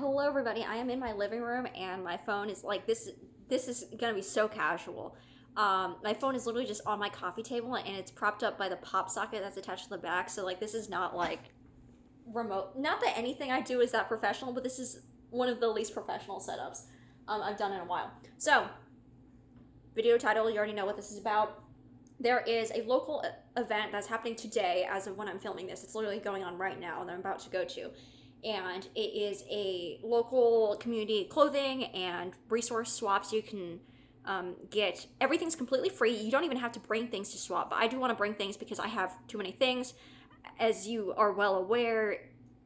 Hello everybody. I am in my living room and my phone is like this is gonna be so casual. My phone is literally just on my coffee table and it's propped up by the pop socket that's attached to the back. So like this is not like remote. Not that anything I do is that professional, but this is one of the least professional setups I've done in a while. So, video title, you already know what this is about. There is a local event that's happening today as of when I'm filming this. It's literally going on right now that I'm about to go to. And it is a local community clothing and resource swaps. You can get everything's completely free. You don't even have to bring things to swap, but I do want to bring things because I have too many things. As you are well aware,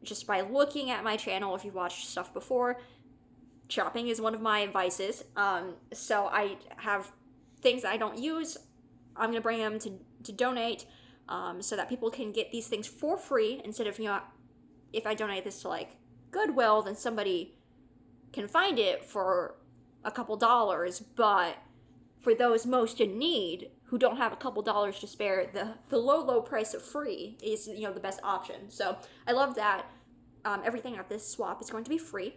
just by looking at my channel, if you've watched stuff before, shopping is one of my vices. So I have things that I don't use. I'm gonna bring them to donate, so that people can get these things for free instead of, if I donate this to like Goodwill, then somebody can find it for a couple dollars. But for those most in need who don't have a couple dollars to spare, the low price of free is the best option. So I love that. Everything at this swap is going to be free.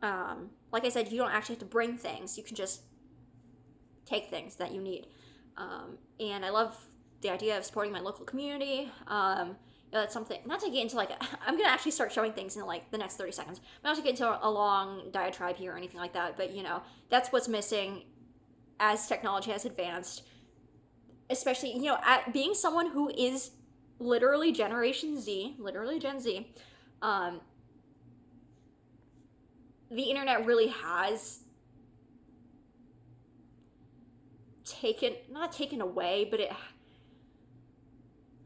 Like I said, you don't actually have to bring things. You can just take things that you need. And I love the idea of supporting my local community. That's something, not to get into like, I'm going to actually start showing things in like the next 30 seconds. I'm not to get into a long diatribe here or anything like that, but that's what's missing as technology has advanced. Especially, at being someone who is literally Generation Z, literally Gen Z, the internet really has not taken away, but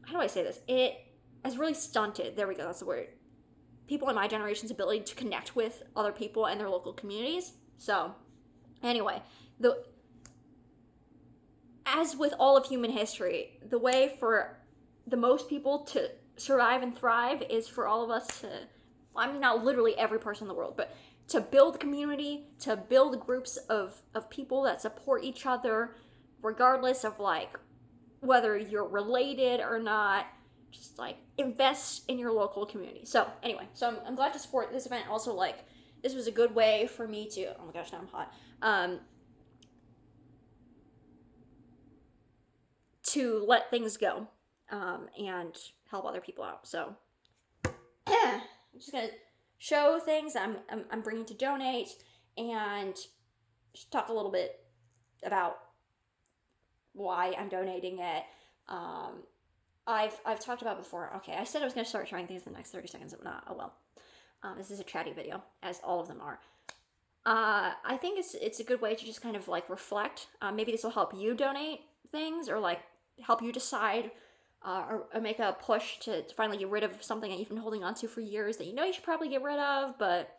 how do I say this? It has really stunted, there we go, that's the word, people in my generation's ability to connect with other people and their local communities. So, anyway, as with all of human history, the way for the most people to survive and thrive is for all of us to, I mean, not literally every person in the world, but to build community, to build groups of people that support each other, regardless of like whether you're related or not. Just like invest in your local community. So anyway, I'm glad to support this event. Also, like, this was a good way for me to, oh my gosh, now I'm hot, to let things go, and help other people out. So I'm just gonna show things I'm bringing to donate and just talk a little bit about why I'm donating it. I've talked about before. Okay, I said I was going to start trying things in the next 30 seconds, but not. Oh well. This is a chatty video, as all of them are. I think it's a good way to just kind of like reflect. Maybe this will help you donate things, or like help you decide, or make a push to finally get rid of something that you've been holding on to for years that you should probably get rid of, but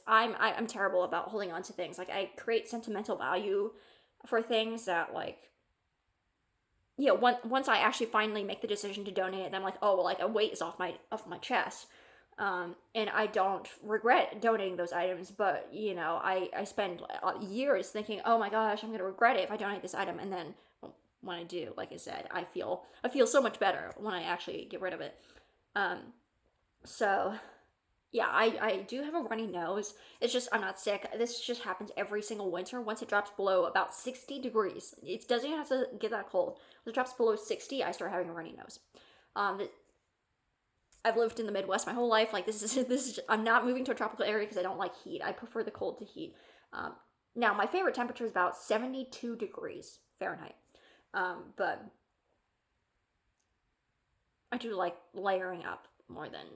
I'm terrible about holding on to things. Like, I create sentimental value for things that, like, once I actually finally make the decision to donate it, then I'm like, oh well, like a weight is off my chest. And I don't regret donating those items, but I spend years thinking, oh my gosh, I'm gonna regret it if I donate this item, and then when I do, like I said, I feel so much better when I actually get rid of it. So yeah, I do have a runny nose. It's just, I'm not sick. This just happens every single winter. Once it drops below about 60 degrees, it doesn't even have to get that cold. When it drops below 60, I start having a runny nose. I've lived in the Midwest my whole life. Like, this is I'm not moving to a tropical area because I don't like heat. I prefer the cold to heat. Now, my favorite temperature is about 72 degrees Fahrenheit. But I do like layering up more than,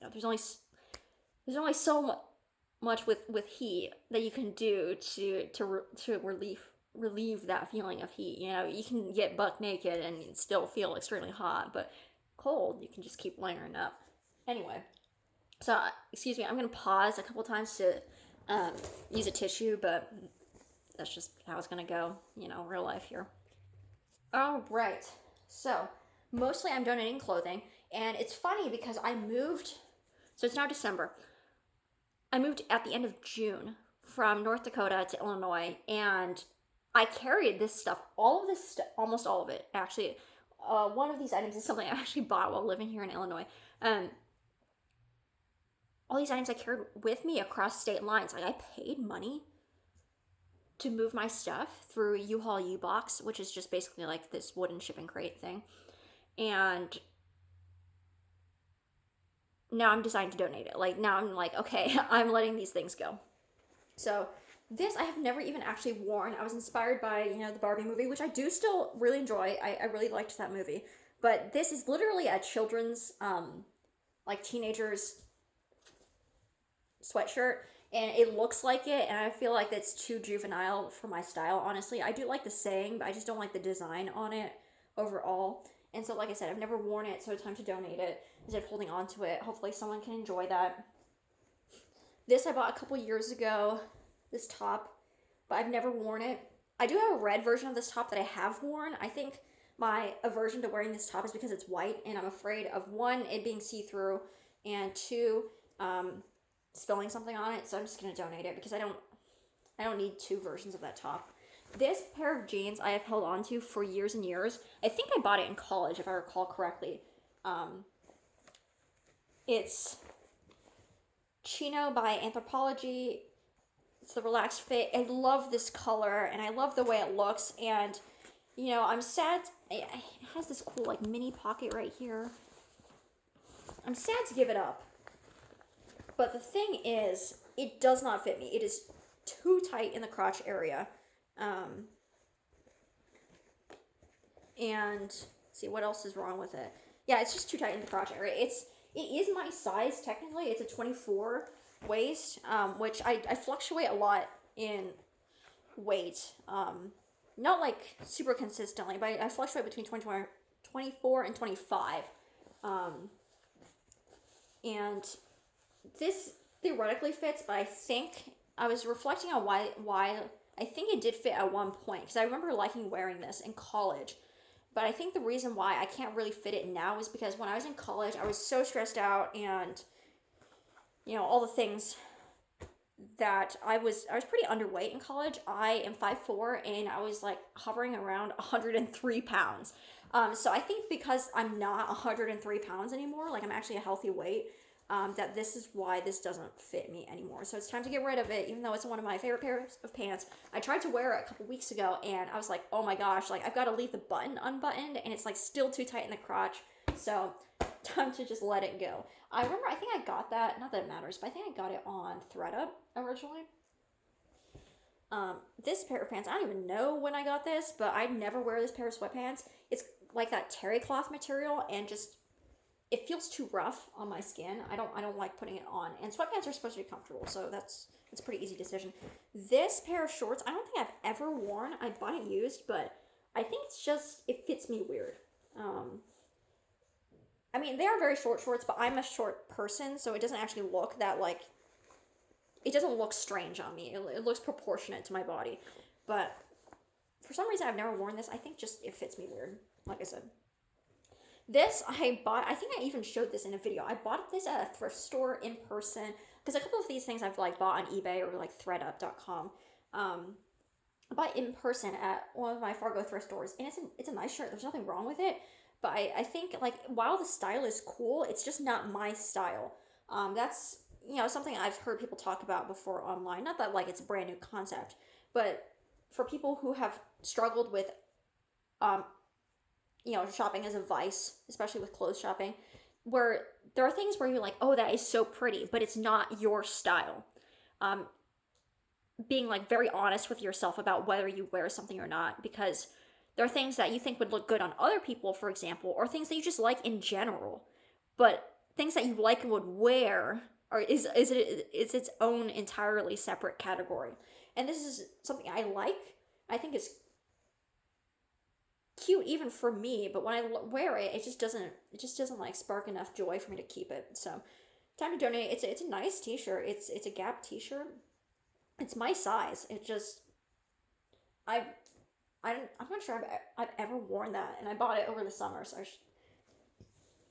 there's only so much with heat that you can do to relieve that feeling of heat. You can get buck naked and still feel extremely hot, but cold, you can just keep layering up. Anyway, so excuse me, I'm gonna pause a couple times to use a tissue, but that's just how it's gonna go, real life here. All right, so mostly I'm donating clothing, and it's funny because I moved, so it's now December. I moved at the end of June from North Dakota to Illinois, and I carried this stuff, all of this stuff, almost all of it, actually. One of these items is something I actually bought while living here in Illinois. all these items I carried with me across state lines. Like I paid money to move my stuff through U-Haul U-Box, which is just basically like this wooden shipping crate thing. And now I'm deciding to donate it. Like now I'm like, okay, I'm letting these things go. So this I have never even actually worn. I was inspired by, the Barbie movie, which I do still really enjoy. I really liked that movie. But this is literally a children's, like teenagers sweatshirt. And it looks like it, and I feel like that's too juvenile for my style, honestly. I do like the saying, but I just don't like the design on it overall. And so, like I said, I've never worn it, so it's time to donate it instead of holding on to it. Hopefully someone can enjoy that. This I bought a couple years ago, this top, but I've never worn it. I do have a red version of this top that I have worn. I think my aversion to wearing this top is because it's white, and I'm afraid of, one, it being see-through, and two, spilling something on it. So I'm just going to donate it because I don't need two versions of that top. This pair of jeans I have held on to for years and years. I think I bought it in college, if I recall correctly. It's Chino by Anthropologie. It's the relaxed fit. I love this color, and I love the way it looks. And, I'm sad. It has this cool, like, mini pocket right here. I'm sad to give it up. But the thing is, it does not fit me. It is too tight in the crotch area. And let's see what else is wrong with it. Yeah, it's just too tight in the crotch area. It is my size technically. It's a 24 waist, which I fluctuate a lot in weight. Not like super consistently, but I fluctuate between 24 and 25. And this theoretically fits, but I think I was reflecting on why I think it did fit at one point, because I remember liking wearing this in college. But I think the reason why I can't really fit it now is because when I was in college, I was so stressed out, and all the things that I was pretty underweight in college. I am 5'4", and I was like hovering around 103 pounds. So I think because I'm not 103 pounds anymore, like I'm actually a healthy weight, that this is why this doesn't fit me anymore. So it's time to get rid of it, even though it's one of my favorite pairs of pants. I tried to wear it a couple weeks ago, and I was like, oh my gosh, like I've got to leave the button unbuttoned, and it's like still too tight in the crotch. So time to just let it go. I remember, I think I got that, not that it matters, but I think I got it on ThredUp originally. This pair of pants, I don't even know when I got this, but I never wear this pair of sweatpants. It's like that terry cloth material, and just it feels too rough on my skin. I don't like putting it on. And sweatpants are supposed to be comfortable, so it's a pretty easy decision. This pair of shorts, I don't think I've ever worn. I bought it used, but I think it fits me weird. I mean, they are very short shorts, but I'm a short person, so it doesn't actually look that, like, it doesn't look strange on me. It looks proportionate to my body. But for some reason, I've never worn this. I think just it fits me weird, like I said. This I bought, I think I even showed this in a video. I bought this at a thrift store in person, because a couple of these things I've like bought on eBay or like thredup.com. I bought in person at one of my Fargo thrift stores, and it's a nice shirt. There's nothing wrong with it, but I think like while the style is cool, it's just not my style. That's something I've heard people talk about before online. Not that like it's a brand new concept, but for people who have struggled with shopping as a vice, especially with clothes shopping, where there are things where you're like, oh, that is so pretty, but it's not your style. Being like very honest with yourself about whether you wear something or not, because there are things that you think would look good on other people, for example, or things that you just like in general, but things that you like and would wear is its own entirely separate category. And this is something I like. I think it's cute even for me, but when I wear it, it just doesn't like spark enough joy for me to keep it. So time to donate. It's a nice t-shirt. It's a Gap t-shirt. It's my size. It just I'm not sure I've ever worn that, and I bought it over the summer, so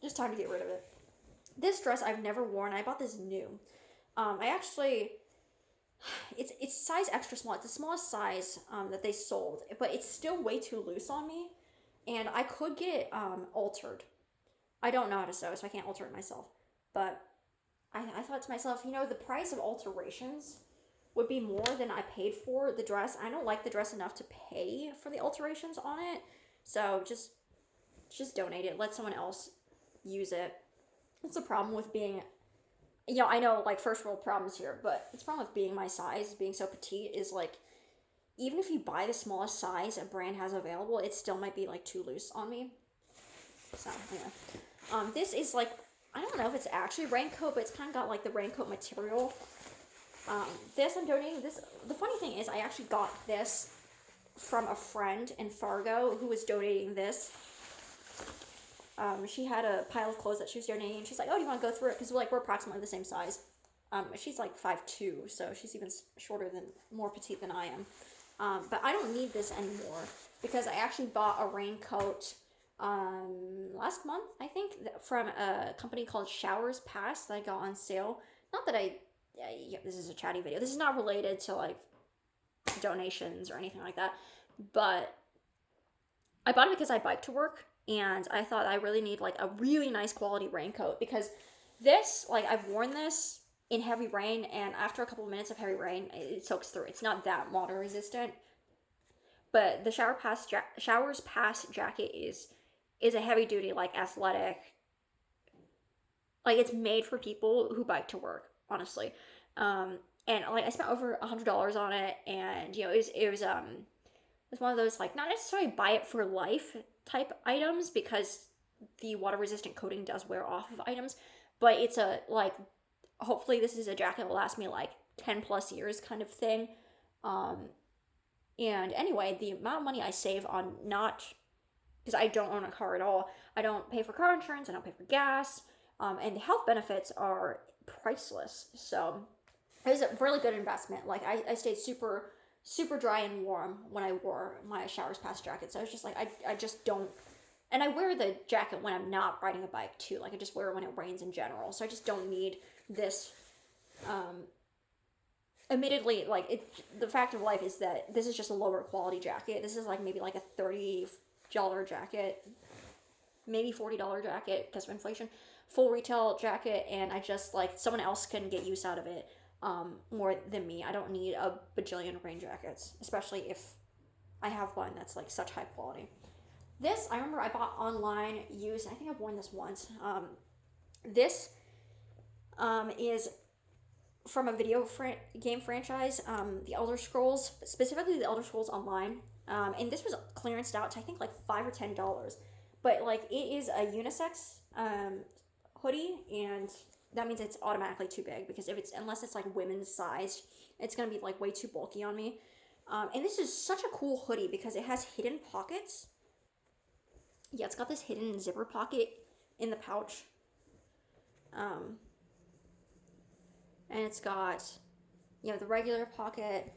just time to get rid of it. This dress I've never worn. I bought this new. It's size extra small. It's the smallest size that they sold, but it's still way too loose on me, and I could get it altered. I don't know how to sew, so I can't alter it myself. But I thought to myself, the price of alterations would be more than I paid for the dress. I don't like the dress enough to pay for the alterations on it. So just donate it. Let someone else use it. That's the problem with being, I know like first world problems here, but it's problem with being my size, being so petite is like, even if you buy the smallest size a brand has available, it still might be like too loose on me. So anyway, this is like, I don't know if it's actually raincoat, but it's kind of got like the raincoat material. This I'm donating. This, the funny thing is, I actually got this from a friend in Fargo who was donating this. She had a pile of clothes that she was donating, and she's like, "Oh, do you want to go through it?" Because we're approximately the same size. She's like 5'2", so she's even shorter than, more petite than I am. But I don't need this anymore because I actually bought a raincoat last month, I think, from a company called Showers Pass that I got on sale. Not that this is a chatty video. This is not related to like donations or anything like that, but I bought it because I bike to work, and I thought I really need like a really nice quality raincoat because this, like, I've worn this in heavy rain, and after a couple of minutes of heavy rain, it soaks through. It's not that water resistant, but the Showers Pass jacket is a heavy duty, like, athletic, like, it's made for people who bike to work, honestly. And like I spent over $100 on it, and it was one of those, like, not necessarily buy it for life type items because the water resistant coating does wear off of items, but it's a, like, hopefully this is a jacket that will last me like 10 plus years kind of thing. And anyway, the amount of money I save on, not because I don't own a car at all, I don't pay for car insurance, I don't pay for gas, and the health benefits are priceless. So it was a really good investment. Like, I stayed super dry and warm when I wore my Showers Pass jacket. So I was just like, I just don't, and I wear the jacket when I'm not riding a bike too. Like, I just wear it when it rains in general. So I just don't need this. Admittedly, like, the fact of life is that this is just a lower quality jacket. This is like maybe like a $30 jacket, maybe $40 jacket because of inflation, full retail jacket, and I just, like, someone else can get use out of it more than me. I don't need a bajillion rain jackets, especially if I have one that's like such high quality. This, I remember I bought online used. I think I've worn this once. This is from a video game franchise, the Elder Scrolls, specifically the Elder Scrolls Online. And this was clearanced out to, I think, like $5 or $10. But, like, it is a unisex hoodie, and that means it's automatically too big because unless it's like women's sized, it's gonna be like way too bulky on me. And this is such a cool hoodie because it has hidden pockets. Yeah, it's got this hidden zipper pocket in the pouch. And it's got, the regular pocket.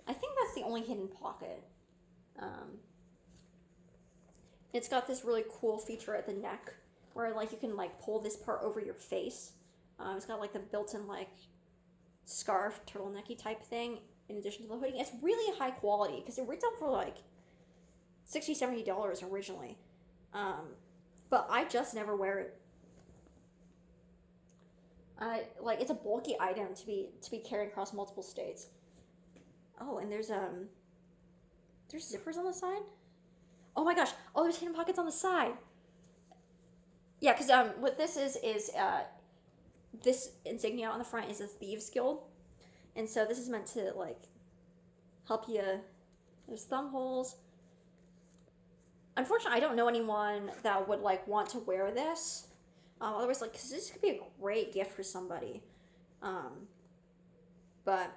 I think that's the only hidden pocket. It's got this really cool feature at the neck where, like, you can, like, pull this part over your face. It's got, like, the built-in, like, scarf, turtlenecky type thing in addition to the hoodie. It's really high quality because it retailed for, like, $60, $70 originally. But I just never wear it. Like, it's a bulky item to be carried across multiple states. Oh, and there's zippers on the side? Oh my gosh. Oh, there's hidden pockets on the side. Yeah, because what this is this insignia on the front is a Thieves Guild. And so this is meant to, like, help you. There's thumb holes. Unfortunately, I don't know anyone that would, like, want to wear this. Otherwise, like, because this could be a great gift for somebody. But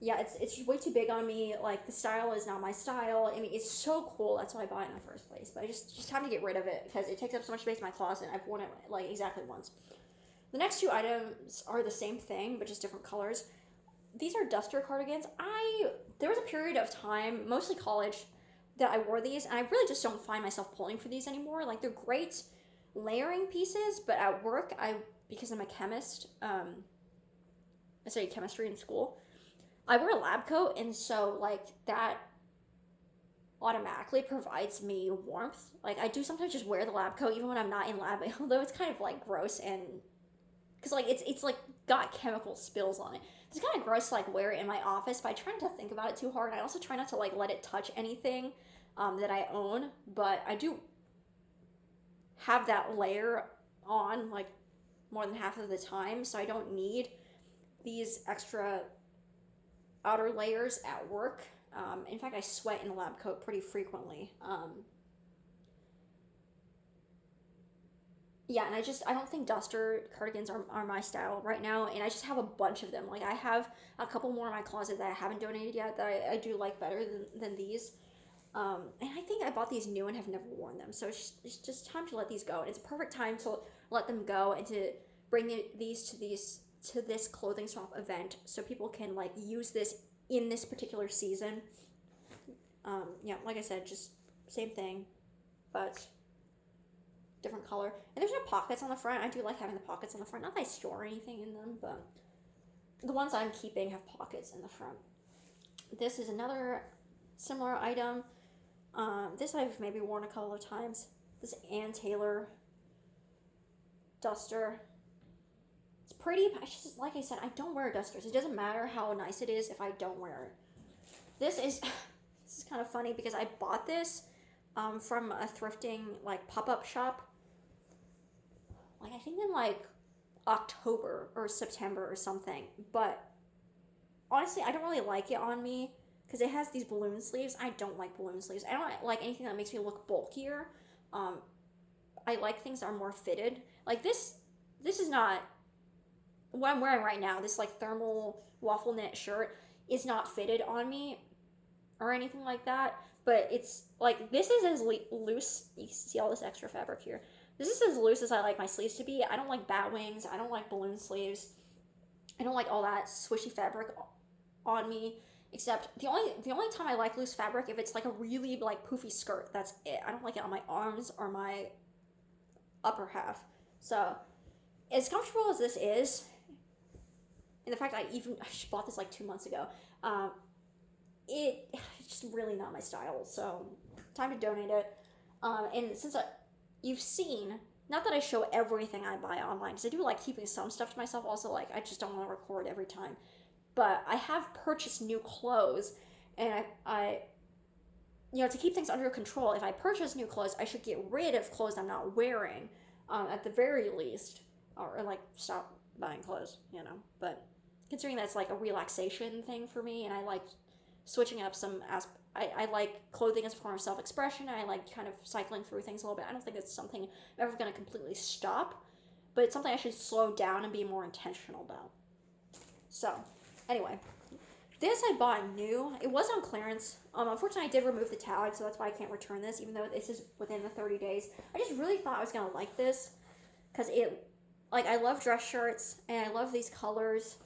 yeah, it's just way too big on me. Like, the style is not my style. I mean, it's so cool. That's why I bought it in the first place. But I just time to get rid of it because it takes up so much space in my closet. I've worn it, like, exactly once. The next two items are the same thing, but just different colors. These are duster cardigans. There was a period of time, mostly college, that I wore these, and I really just don't find myself pulling for these anymore. Like, they're great layering pieces, but at work, because I'm a chemist, I studied chemistry in school, I wear a lab coat, and so, like, that automatically provides me warmth. Like, I do sometimes just wear the lab coat even when I'm not in lab, although it's kind of, like, gross and because like it's like got chemical spills on it. It's kind of gross to like wear it in my office, but I try not to think about it too hard. I also try not to like let it touch anything that I own, but I do have that layer on like more than half of the time, so I don't need these extra outer layers at work. In fact, I sweat in a lab coat pretty frequently. Yeah, and I don't think duster cardigans are my style right now, and I just have a bunch of them. Like I have a couple more in my closet that I haven't donated yet that I do like better than these. And I think I bought these new and have never worn them, so it's just time to let these go. And it's a perfect time to let them go and to bring these to this clothing swap event, so people can like use this in this particular season. Yeah, like I said, just same thing, but different color. And there's no pockets on the front. I do like having the pockets on the front. Not that I store anything in them, but the ones I'm keeping have pockets in the front. This is another similar item. This I've maybe worn a couple of times. This Ann Taylor duster. It's pretty, but I just, like I said, I don't wear dusters. It doesn't matter how nice it is if I don't wear it. This is kind of funny because I bought this from a thrifting like pop-up shop. Like I think in like October or September or something. But honestly, I don't really like it on me because it has these balloon sleeves. I don't like balloon sleeves. I don't like anything that makes me look bulkier. I like things that are more fitted. Like this is not what I'm wearing right now. This like thermal waffle knit shirt is not fitted on me or anything like that. But it's like, this is as loose. You see all this extra fabric here. This is as loose as I like my sleeves to be. I don't like bat wings. I don't like balloon sleeves. I don't like all that swishy fabric on me. Except the only time I like loose fabric if it's like a really like poofy skirt. That's it. I don't like it on my arms or my upper half. So as comfortable as this is, and the fact I bought this like 2 months ago, it's just really not my style. So time to donate it. And since you've seen, not that I show everything I buy online, because I do like keeping some stuff to myself. Also, like I just don't want to record every time. But I have purchased new clothes, and I to keep things under control, if I purchase new clothes, I should get rid of clothes I'm not wearing, at the very least, or like stop buying clothes, But considering that's like a relaxation thing for me, and I like switching up some I like clothing as a form of self-expression, and I like kind of cycling through things a little bit. I don't think it's something I'm ever going to completely stop, but it's something I should slow down and be more intentional about. So, anyway, this I bought new. It was on clearance. Unfortunately, I did remove the tag, so that's why I can't return this, even though this is within the 30 days. I just really thought I was going to like this, because I love dress shirts, and I love these colors.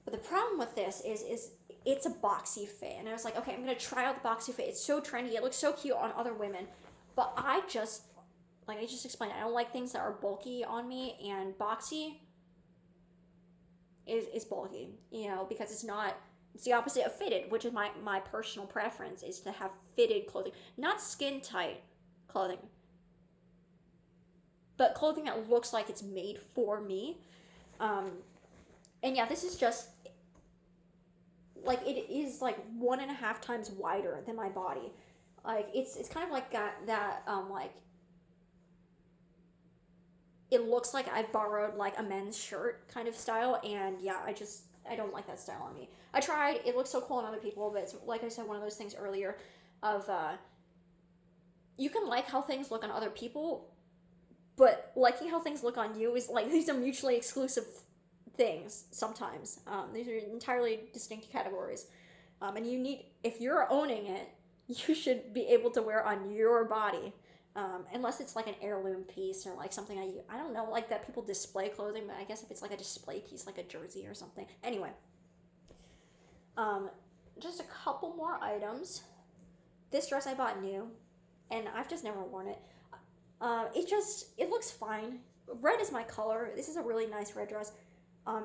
But the problem with this is it's a boxy fit. And I was like, okay, I'm going to try out the boxy fit. It's so trendy. It looks so cute on other women. But I just explained, I don't like things that are bulky on me, and boxy is bulky, because it's the opposite of fitted, which is my personal preference, is to have fitted clothing, not skin tight clothing, but clothing that looks like it's made for me. And yeah, this is just like, it is like 1.5 times wider than my body. Like it's kind of like that like, it looks like I've borrowed like a men's shirt kind of style, and yeah, I don't like that style on me. I tried, it looks so cool on other people, but it's, like I said, one of those things earlier of you can like how things look on other people, but liking how things look on you is like, these are mutually exclusive things sometimes. These are entirely distinct categories. And if you're owning it, you should be able to wear on your body. Unless it's like an heirloom piece, or like something I don't know, like that people display clothing, but I guess if it's like a display piece, like a jersey or something. Anyway, just a couple more items. This dress I bought new, and I've just never worn it. It looks fine. Red is my color. This is a really nice red dress,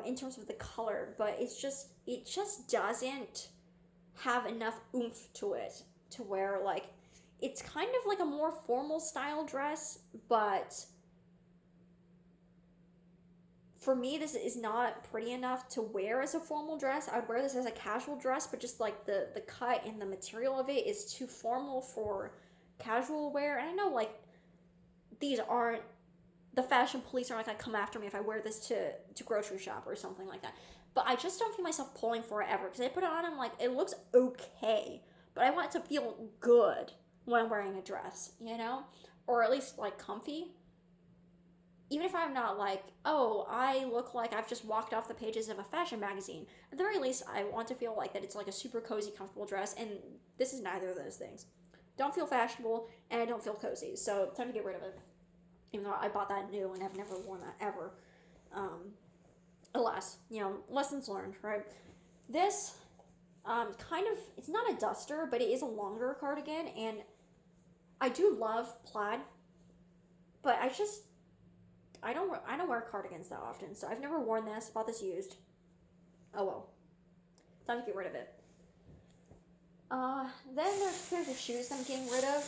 in terms of the color, but it just doesn't have enough oomph to it to where, like, it's kind of like a more formal style dress, but for me, this is not pretty enough to wear as a formal dress. I would wear this as a casual dress, but just like the cut and the material of it is too formal for casual wear. And I know like these aren't, the fashion police aren't gonna come after me if I wear this to grocery shop or something like that. But I just don't feel myself pulling for it ever, because I put it on and I'm like, it looks okay, but I want it to feel good when I'm wearing a dress, you know? Or at least like comfy. Even if I'm not like, oh, I look like I've just walked off the pages of a fashion magazine. At the very least, I want to feel like that it's like a super cozy, comfortable dress, and this is neither of those things. Don't feel fashionable, and I don't feel cozy, so time to get rid of it. Even though I bought that new and I've never worn that ever. Alas, lessons learned, right? This, kind of, it's not a duster, but it is a longer cardigan, and I do love plaid, but I don't wear cardigans that often, so I've never worn this. Bought this used. Oh well. Time to get rid of it. Then there's pairs of shoes I'm getting rid of.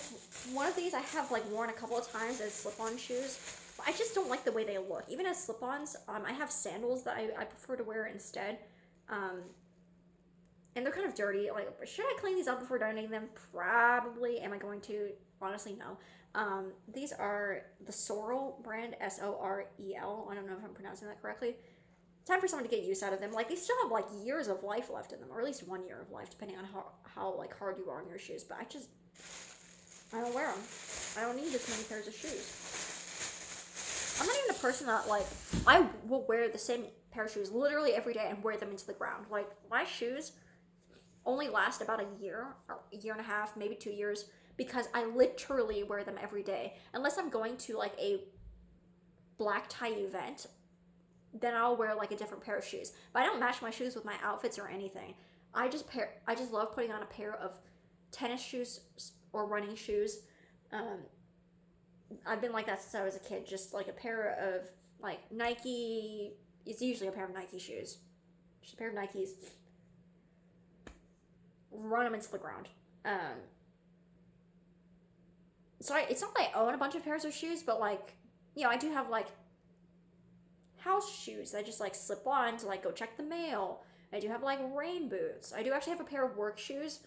One of these I have like worn a couple of times as slip-on shoes, but I just don't like the way they look. Even as slip-ons, I have sandals that I prefer to wear instead. And they're kind of dirty. Like, should I clean these up before donating them? Probably. Am I going to? Honestly, no. These are the Sorel brand, Sorel. I don't know if I'm pronouncing that correctly. Time for someone to get use out of them. Like, they still have like years of life left in them, or at least 1 year of life, depending on how like hard you are on your shoes. But I don't wear them. I don't need this many pairs of shoes. I'm not even a person that like, I will wear the same pair of shoes literally every day and wear them into the ground. Like, my shoes only last about a year, or a year and a half, maybe 2 years, because I literally wear them every day. Unless I'm going to like a black tie event, then I'll wear like a different pair of shoes. But I don't match my shoes with my outfits or anything. I just love putting on a pair of tennis shoes or running shoes. I've been like that since I was a kid. Just like a pair of like Nike. It's usually a pair of Nike shoes. Just a pair of Nikes. Run them into the ground. So it's not like I own a bunch of pairs of shoes, but like, I do have like house shoes that I just like slip on to like go check the mail. I do have like rain boots. I do actually have a pair of work shoes,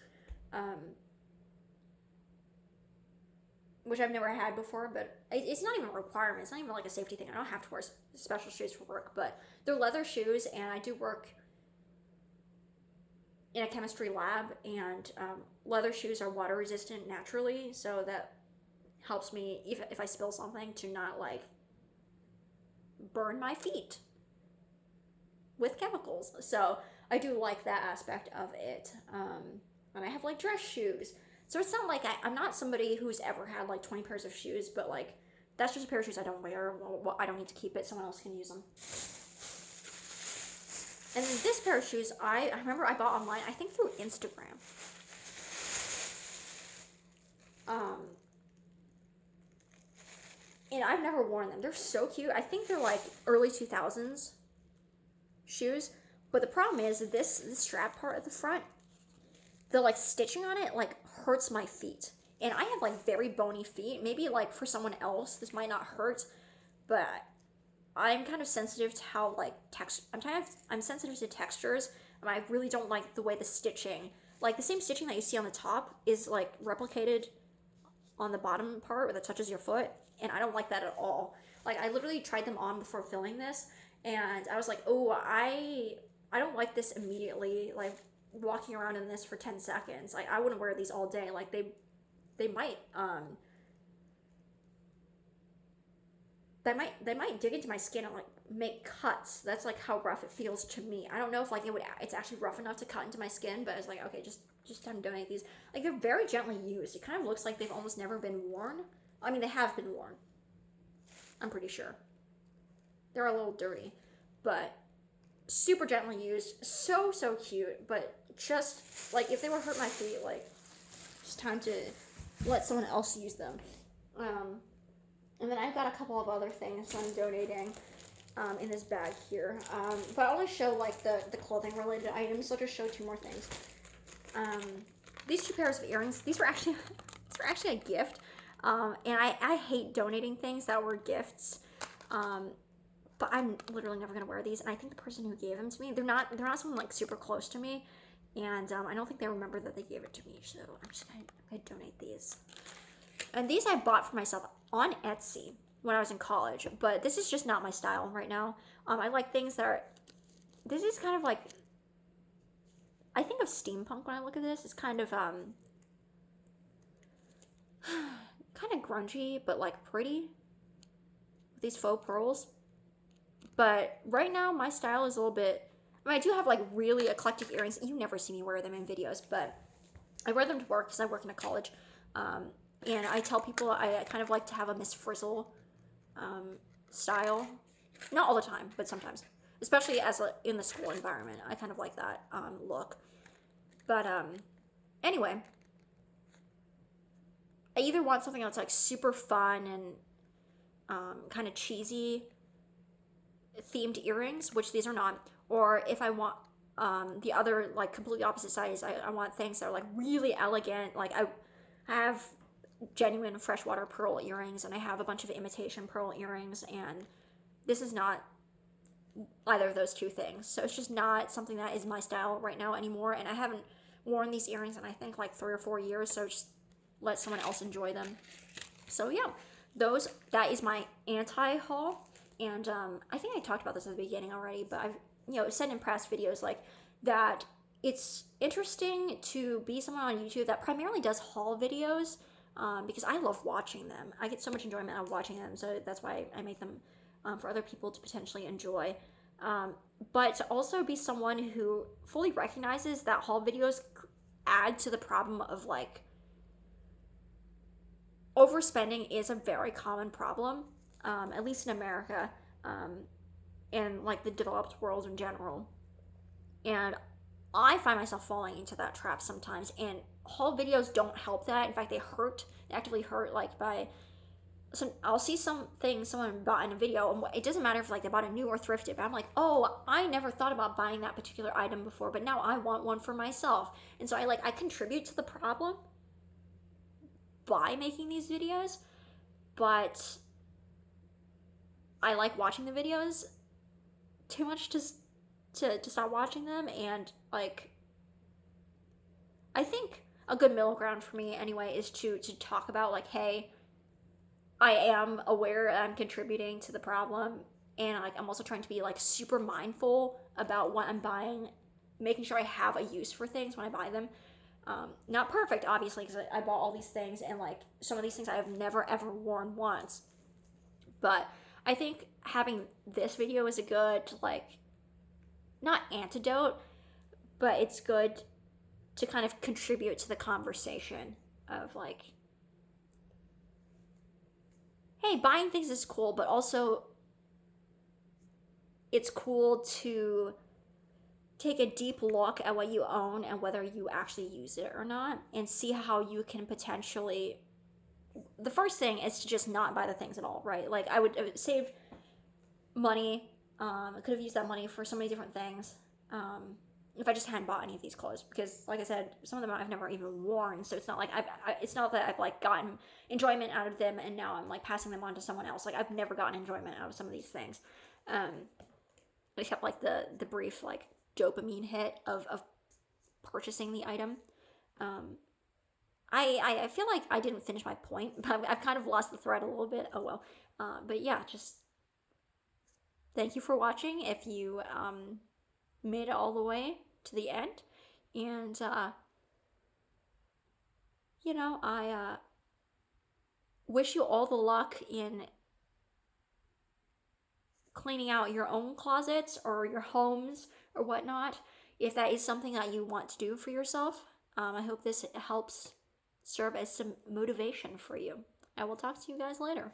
which I've never had before, but it's not even a requirement. It's not even like a safety thing. I don't have to wear special shoes for work, but they're leather shoes, and I do work in a chemistry lab, and leather shoes are water resistant naturally, so that helps me if I spill something to not like burn my feet with chemicals. So I do like that aspect of it. And I have like dress shoes, so it's not like I'm not somebody who's ever had like 20 pairs of shoes, but like that's just a pair of shoes I don't wear. Well, I don't need to keep it. Someone else can use them. And then this pair of shoes, I remember I bought online, I think through Instagram. And I've never worn them. They're so cute. I think they're like early 2000s shoes. But the problem is this strap part at the front, the like stitching on it like hurts my feet. And I have like very bony feet. Maybe like for someone else this might not hurt, but I'm kind of sensitive to how like I'm sensitive to textures, and I really don't like the way the stitching, like the same stitching that you see on the top is like replicated on the bottom part that touches your foot, and I don't like that at all. Like, I literally tried them on before filming this, and I was like, oh, I don't like this immediately, like walking around in this for 10 seconds. Like, I wouldn't wear these all day. Like, they might dig into my skin and like make cuts. That's like how rough it feels to me. I don't know if like it's actually rough enough to cut into my skin, but it's like, okay, just time to donate these. Like, they're very gently used. It kind of looks like they've almost never been worn. I mean, they have been worn, I'm pretty sure. They're a little dirty, but super gently used. So cute, but just like if they were hurt my feet, like just time to let someone else use them. And then I've got a couple of other things I'm donating in this bag here. But I want to show like the clothing related items, so I'll just show two more things. These two pairs of earrings, these were actually a gift. And I hate donating things that were gifts. but I'm literally never gonna wear these. And I think the person who gave them to me, they're not someone like super close to me, and I don't think they remember that they gave it to me. So I'm just gonna donate these. And these I bought for myself on Etsy when I was in college, but this is just not my style right now. I like things that are. This is kind of like. I think of steampunk when I look at this. It's kind of kind of grungy, but like pretty. With these faux pearls. But right now, my style is a little bit. I mean, I do have like really eclectic earrings. You never see me wear them in videos, but I wear them to work because I work in a college. And I tell people I kind of like to have a Miss Frizzle style. Not all the time, but sometimes. Especially in the school environment. I kind of like that look. But anyway. I either want something that's like super fun and kind of cheesy themed earrings, which these are not. Or if I want the other, like completely opposite side is I want things that are like really elegant. Like I have genuine freshwater pearl earrings and I have a bunch of imitation pearl earrings, and this is not either of those two things. So it's just not something that is my style right now anymore, and I haven't worn these earrings in I think like 3 or 4 years, so just let someone else enjoy them. So yeah, that is my anti-haul, and I think I talked about this at the beginning already, but I've said in past videos like that it's interesting to be someone on YouTube that primarily does haul videos, because I love watching them. I get so much enjoyment out of watching them, so that's why I make them for other people to potentially enjoy. But to also be someone who fully recognizes that haul videos add to the problem of like overspending is a very common problem, at least in America, and like the developed world in general. And I find myself falling into that trap sometimes, and haul videos don't help that. In fact, they actively hurt. Like I'll see some things someone bought in a video, and it doesn't matter if like they bought a new or thrifted, but I'm like, oh, I never thought about buying that particular item before, but now I want one for myself. And so I contribute to the problem by making these videos, but I like watching the videos too much to stop watching them. And like I think a good middle ground for me anyway is to talk about like, hey, I am aware I'm contributing to the problem, and like I'm also trying to be like super mindful about what I'm buying, making sure I have a use for things when I buy them. Not perfect, obviously, because I bought all these things, and like some of these things I have never ever worn once. But I think having this video is a good, like, not antidote, but it's good to kind of contribute to the conversation of like, hey, buying things is cool, but also it's cool to take a deep look at what you own and whether you actually use it or not, and see how you can potentially. The first thing is to just not buy the things at all, right? Like I would save money. I could have used that money for so many different things. If I just hadn't bought any of these clothes, because like I said, some of them I've never even worn, so it's not like it's not that I've like gotten enjoyment out of them and now I'm like passing them on to someone else. Like I've never gotten enjoyment out of some of these things, except like the brief like dopamine hit of purchasing the item. I feel like I didn't finish my point, but I've kind of lost the thread a little bit. Oh well. But yeah, just thank you for watching if you made it all the way to the end. And I wish you all the luck in cleaning out your own closets or your homes or whatnot, if that is something that you want to do for yourself. I hope this helps serve as some motivation for you. I will talk to you guys later.